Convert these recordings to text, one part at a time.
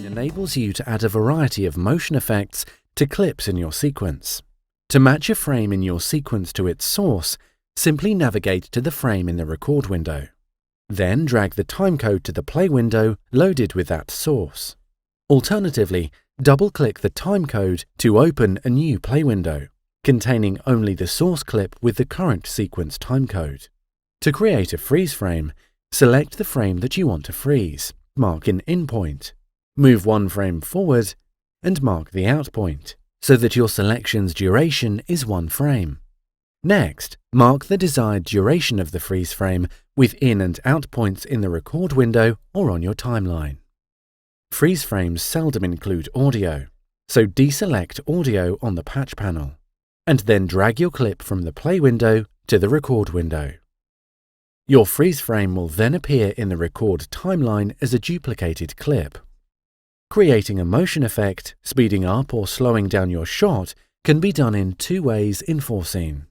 Enables you to add a variety of motion effects to clips in your sequence. To match a frame in your sequence to its source, simply navigate to the frame in the record window. Then drag the timecode to the play window loaded with that source. Alternatively, double-click the timecode to open a new play window, containing only the source clip with the current sequence timecode. To create a freeze frame, select the frame that you want to freeze, mark an in point, move one frame forward, and mark the out point, so that your selection's duration is 1 frame. Next, mark the desired duration of the freeze frame with in and out points in the record window or on your timeline. Freeze frames seldom include audio, so deselect audio on the patch panel, and then drag your clip from the play window to the record window. Your freeze frame will then appear in the record timeline as a duplicated clip. Creating a motion effect, speeding up or slowing down your shot, can be done in 2 ways in 4Scene.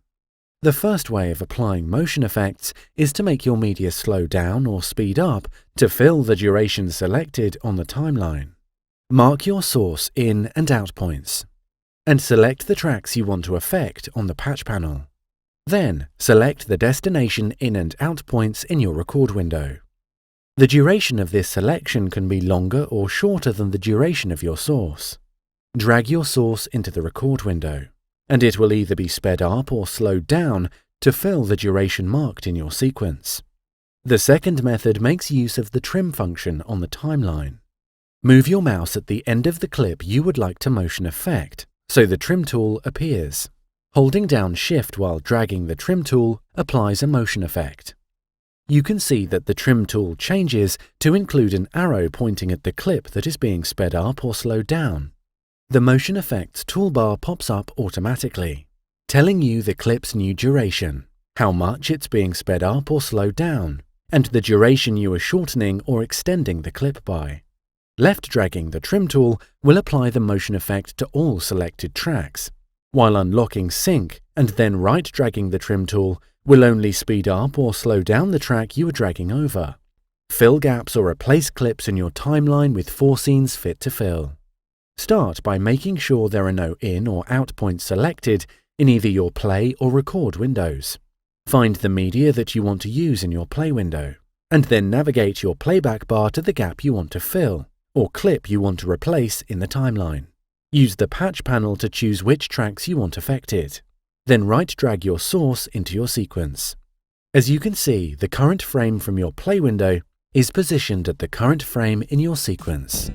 The first way of applying motion effects is to make your media slow down or speed up to fill the duration selected on the timeline. Mark your source in and out points, and select the tracks you want to affect on the patch panel. Then, select the destination in and out points in your record window. The duration of this selection can be longer or shorter than the duration of your source. Drag your source into the record window, and it will either be sped up or slowed down to fill the duration marked in your sequence. The second method makes use of the trim function on the timeline. Move your mouse at the end of the clip you would like to motion effect, so the trim tool appears. Holding down Shift while dragging the trim tool applies a motion effect. You can see that the trim tool changes to include an arrow pointing at the clip that is being sped up or slowed down. The Motion Effects toolbar pops up automatically, telling you the clip's new duration, how much it's being sped up or slowed down, and the duration you are shortening or extending the clip by. Left-dragging the trim tool will apply the motion effect to all selected tracks, while unlocking Sync and then right-dragging the trim tool will only speed up or slow down the track you are dragging over. Fill gaps or replace clips in your timeline with 4Scenes fit to fill. Start by making sure there are no in or out points selected in either your play or record windows. Find the media that you want to use in your play window, and then navigate your playback bar to the gap you want to fill, or clip you want to replace in the timeline. Use the patch panel to choose which tracks you want affected. Then right-drag your source into your sequence. As you can see, the current frame from your play window is positioned at the current frame in your sequence.